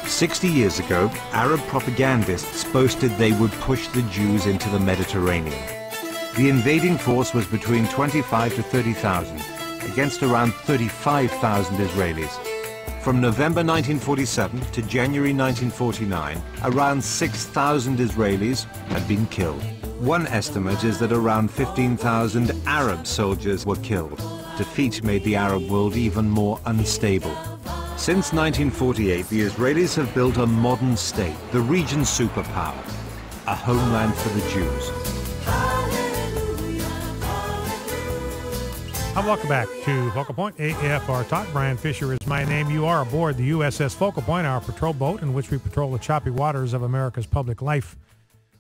60 years ago, Arab propagandists boasted they would push the Jews into the Mediterranean. The invading force was between 25 to 30,000, against around 35,000 Israelis. From November 1947 to January 1949, around 6,000 Israelis had been killed. One estimate is that around 15,000 Arab soldiers were killed. Defeat made the Arab world even more unstable. Since 1948, the Israelis have built a modern state, the region's superpower, a homeland for the Jews. Welcome back to Focal Point, AFR Talk. Brian Fisher is my name. You are aboard the USS Focal Point, our patrol boat in which we patrol the choppy waters of America's public life,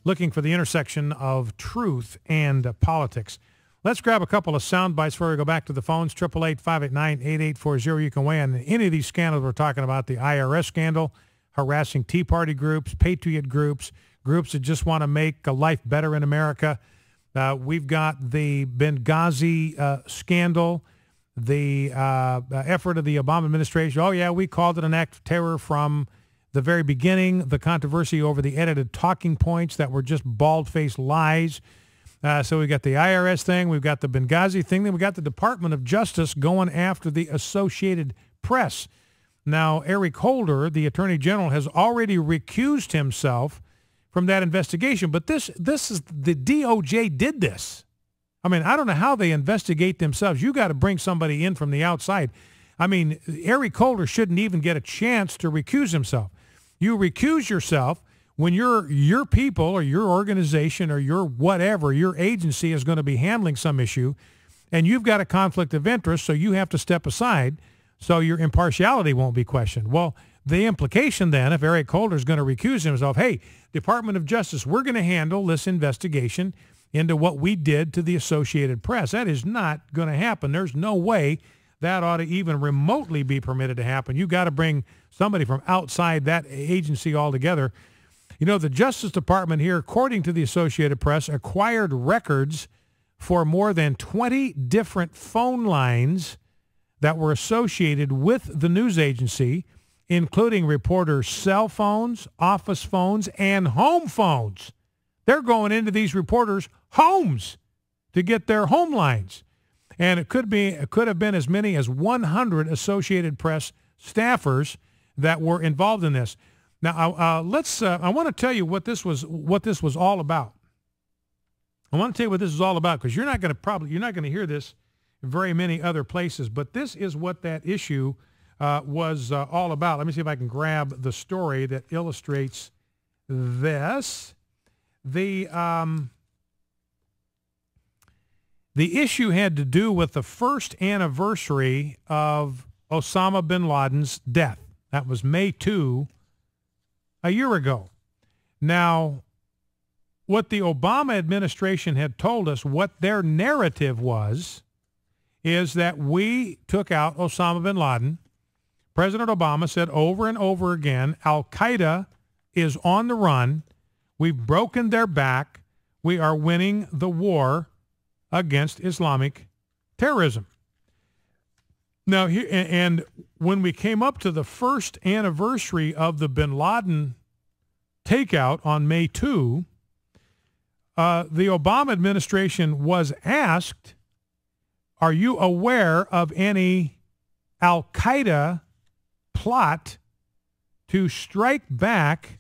looking for the intersection of truth and politics. Let's grab a couple of sound bites before we go back to the phones. 888-589-8840. You can weigh in on any of these scandals we're talking about. The IRS scandal, harassing Tea Party groups, patriot groups, groups that just want to make a life better in America. We've got the Benghazi scandal, the effort of the Obama administration. Oh, yeah, we called it an act of terror from the very beginning. The controversy over the edited talking points that were just bald-faced lies. So we got the IRS thing. We've got the Benghazi thing. Then we got the Department of Justice going after the Associated Press. Now, Eric Holder, the Attorney General, has already recused himself from that investigation. But this is the DOJ did this. I mean, I don't know how they investigate themselves. You got to bring somebody in from the outside. I mean, Eric Holder shouldn't even get a chance to recuse himself. You recuse yourself when your people or your organization or your whatever, your agency is going to be handling some issue, and you've got a conflict of interest, so you have to step aside so your impartiality won't be questioned. Well, the implication then, if Eric Holder is going to recuse himself, hey, Department of Justice, we're going to handle this investigation into what we did to the Associated Press. That is not going to happen. There's no way that ought to even remotely be permitted to happen. You've got to bring somebody from outside that agency altogether. You know, the Justice Department here, according to the Associated Press, acquired records for more than 20 different phone lines that were associated with the news agency, including reporters' cell phones, office phones, and home phones. They're going into these reporters' homes to get their home lines. And it could have been as many as 100 Associated Press staffers that were involved in this. Now, I want to tell you what this was all about. I want to tell you what this is all about, because you're not going to hear this in very many other places. But this is what that issue was all about. Let me see if I can grab the story that illustrates this. The issue had to do with the first anniversary of Osama bin Laden's death. That was May 2, a year ago. Now, what the Obama administration had told us, what their narrative was, is that we took out Osama bin Laden. President Obama said over and over again, Al-Qaeda is on the run. We've broken their back. We are winning the war against Islamic terrorism. Now, and when we came up to the first anniversary of the bin Laden takeout on May 2, the Obama administration was asked, are you aware of any Al-Qaeda plot to strike back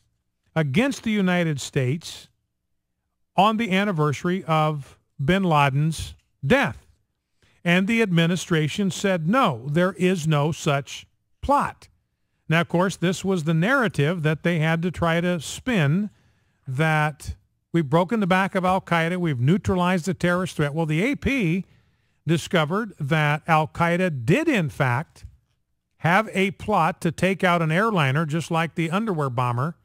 against the United States on the anniversary of bin Laden's death? And the administration said, no, there is no such plot. Now, of course, this was the narrative that they had to try to spin, that we've broken the back of Al-Qaeda, we've neutralized the terrorist threat. Well, the AP discovered that Al-Qaeda did, in fact, have a plot to take out an airliner, just like the underwear bomber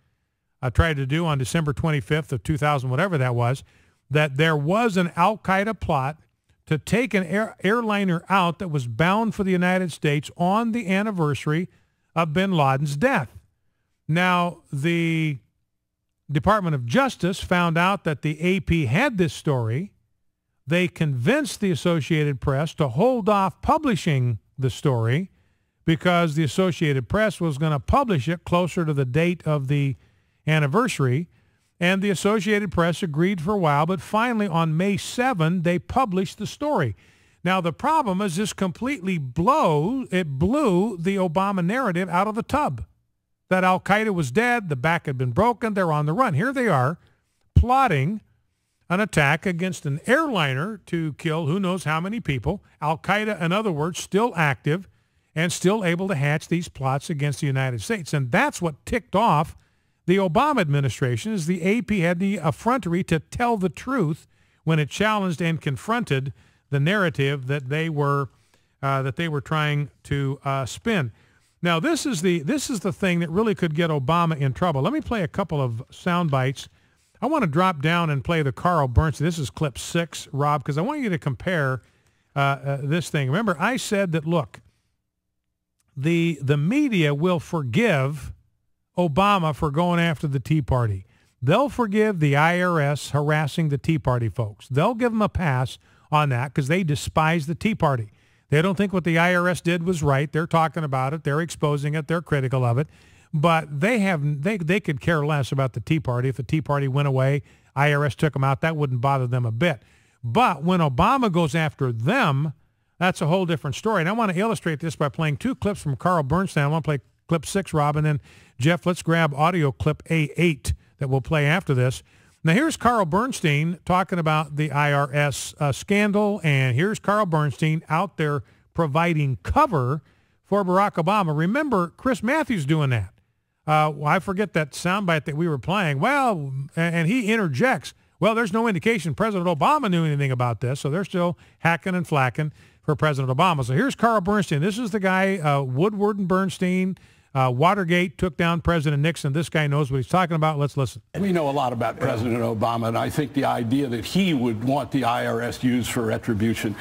tried to do on December 25th of 2000, whatever that was, that there was an Al-Qaeda plot to take an airliner out that was bound for the United States on the anniversary of bin Laden's death. Now, the Department of Justice found out that the AP had this story. They convinced the Associated Press to hold off publishing the story, because the Associated Press was going to publish it closer to the date of the anniversary. And the Associated Press agreed for a while, but finally on May 7, they published the story. Now, the problem is this completely blew the Obama narrative out of the tub, that al-Qaeda was dead, the back had been broken, they're on the run. Here they are plotting an attack against an airliner to kill who knows how many people. Al-Qaeda, in other words, still active and still able to hatch these plots against the United States. And that's what ticked off the Obama administration, is the AP had the effrontery to tell the truth when it challenged and confronted the narrative that they were trying to spin. Now, this is the thing that really could get Obama in trouble. Let me play a couple of sound bites. I want to drop down and play the Carl Bernstein. This is clip 6, Rob, because I want you to compare this thing. Remember, I said that, look, the media will forgive Obama for going after the Tea Party. They'll forgive the IRS harassing the Tea Party folks. They'll give them a pass on that because they despise the Tea Party. They don't think what the IRS did was right. They're talking about it. They're exposing it. They're critical of it. But they could care less about the Tea Party. If the Tea Party went away, IRS took them out, that wouldn't bother them a bit. But when Obama goes after them, that's a whole different story. And I want to illustrate this by playing 2 clips from Carl Bernstein. I want to play clip 6, Rob, and then, Jeff, let's grab audio clip A8 that we'll play after this. Now, here's Carl Bernstein talking about the IRS scandal, and here's Carl Bernstein out there providing cover for Barack Obama. Remember, Chris Matthews doing that. I forget that soundbite that we were playing. Well, and he interjects, well, there's no indication President Obama knew anything about this, so they're still hacking and flacking for President Obama. So here's Carl Bernstein. This is the guy, Woodward and Bernstein. Watergate took down President Nixon. This guy knows what he's talking about. Let's listen. We know a lot about President Obama, and I think the idea that he would want the IRS used for retribution,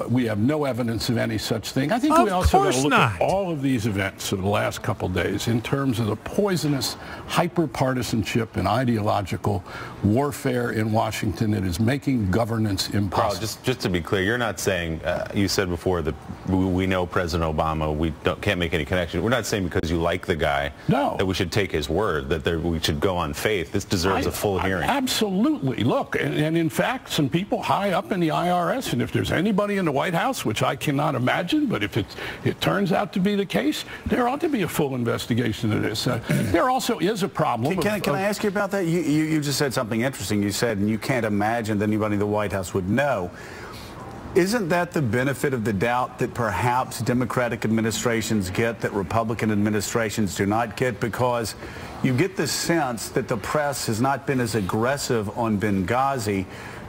we have no evidence of any such thing. I think we also got to look at all of these events of the last couple of days in terms of the poisonous hyper-partisanship and ideological warfare in Washington that is making governance impossible. Carl, just to be clear, you're not saying, you said before that we know President Obama, we can't make any connection. We're not saying because you like the guy that we should take his word, that we should go on faith. This deserves a full hearing. Absolutely. Look, and in fact, some people high up in the IRS, and if there's anybody in the White House, which I cannot imagine, but if it turns out to be the case, there ought to be a full investigation of this. There also is a problem. Can I ask you about that? You just said something interesting. You said, and you can't imagine that anybody in the White House would know. Isn't that the benefit of the doubt that perhaps Democratic administrations get that Republican administrations do not get? Because you get the sense that the press has not been as aggressive on Benghazi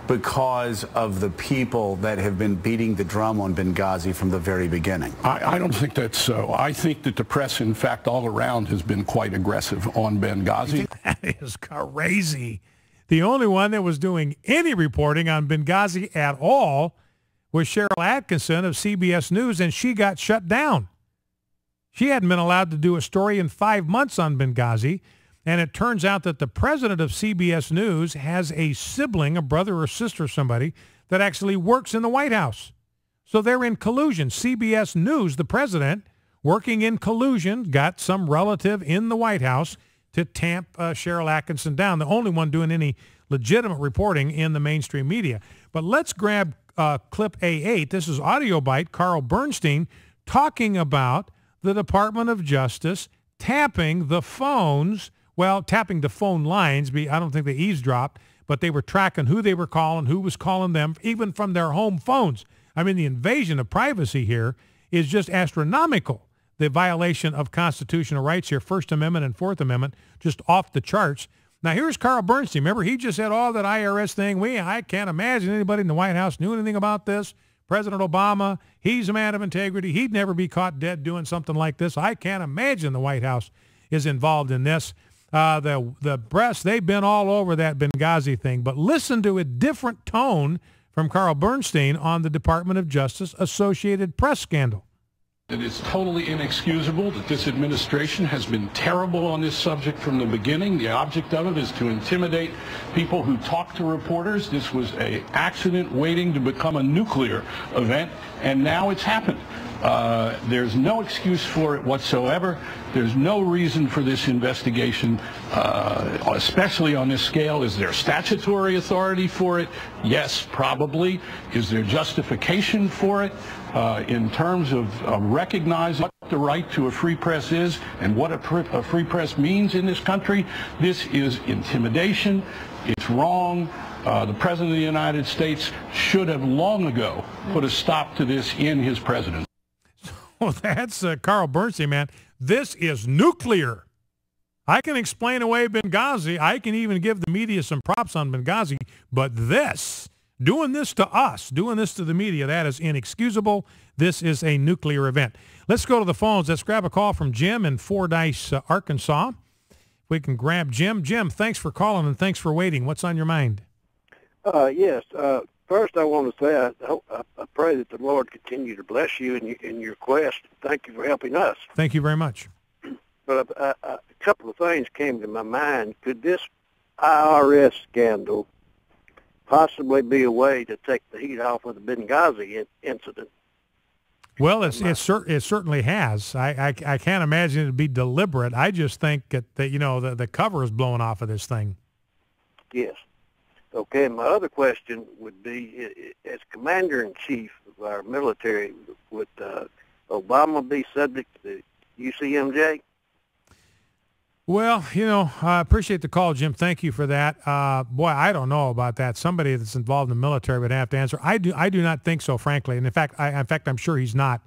because of the people that have been beating the drum on Benghazi from the very beginning. I don't think that's so. I think that the press, in fact, all around has been quite aggressive on Benghazi. That is crazy. The only one that was doing any reporting on Benghazi at all was Cheryl Atkinson of CBS News, and she got shut down. She hadn't been allowed to do a story in 5 months on Benghazi, and it turns out that the president of CBS News has a sibling, a brother or sister or somebody, that actually works in the White House. So they're in collusion. CBS News, the president, working in collusion, got some relative in the White House to tamp Cheryl Atkinson down, the only one doing any legitimate reporting in the mainstream media. But let's grab clip A8. This is audio bite, Carl Bernstein, talking about the Department of Justice tapping the phones, well, tapping the phone lines. I don't think they eavesdropped, but they were tracking who they were calling, who was calling them, even from their home phones. I mean, the invasion of privacy here is just astronomical. The violation of constitutional rights here, First Amendment and Fourth Amendment, just off the charts. Now, here's Carl Bernstein. Remember, he just said, that IRS thing. I can't imagine anybody in the White House knew anything about this. President Obama, he's a man of integrity. He'd never be caught dead doing something like this. I can't imagine the White House is involved in this. The press, they've been all over that Benghazi thing. But listen to a different tone from Carl Bernstein on the Department of Justice Associated Press scandal. It is totally inexcusable that this administration has been terrible on this subject from the beginning. The object of it is to intimidate people who talk to reporters. This was an accident waiting to become a nuclear event, and now it's happened. There's no excuse for it whatsoever. There's no reason for this investigation, especially on this scale. Is there statutory authority for it? Yes, probably. Is there justification for it in terms of recognizing what the right to a free press is and what a free press means in this country? This is intimidation. It's wrong. The President of the United States should have long ago put a stop to this in his presidency. Well, that's Carl Bernstein, man. This is nuclear. I can explain away Benghazi. I can even give the media some props on Benghazi. But this, doing this to us, doing this to the media, that is inexcusable. This is a nuclear event. Let's go to the phones. Let's grab a call from Jim in Fordyce, Arkansas. We can grab Jim. Jim, thanks for calling and thanks for waiting. What's on your mind? Yes. First, I want to say I pray that the Lord continue to bless you in your quest. Thank you for helping us. Thank you very much. But a couple of things came to my mind. Could this IRS scandal possibly be a way to take the heat off of the Benghazi incident? Well, it certainly has. I can't imagine it would be deliberate. I just think that you know, the cover is blown off of this thing. Yes. Okay, my other question would be, as Commander-in-Chief of our military, would Obama be subject to UCMJ? Well, you know, I appreciate the call, Jim. Thank you for that. Boy, I don't know about that. Somebody that's involved in the military would have to answer. I do not think so, frankly. And in fact, I'm sure he's not,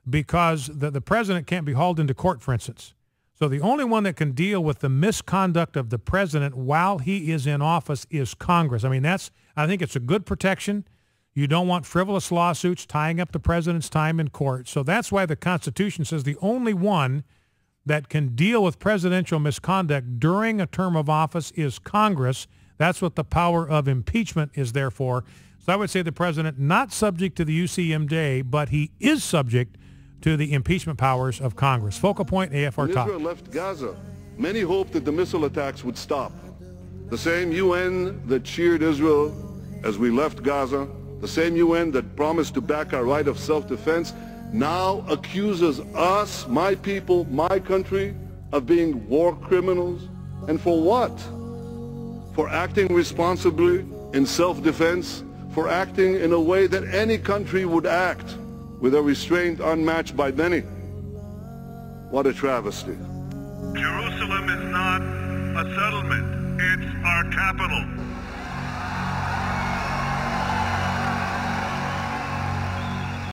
because the president can't be hauled into court, for instance. So the only one that can deal with the misconduct of the president while he is in office is Congress. I mean, I think it's a good protection. You don't want frivolous lawsuits tying up the president's time in court. So that's why the Constitution says the only one that can deal with presidential misconduct during a term of office is Congress. That's what the power of impeachment is there for. So I would say the president not subject to the UCMJ, but he is subject to the impeachment powers of Congress. Focal Point, AFR Talk. When Israel left Gaza, many hoped that the missile attacks would stop. The same UN that cheered Israel as we left Gaza, the same UN that promised to back our right of self-defense, now accuses us, my people, my country, of being war criminals. And for what? For acting responsibly in self-defense, for acting in a way that any country would act, with a restraint unmatched by many. What a travesty. Jerusalem is not a settlement, it's our capital.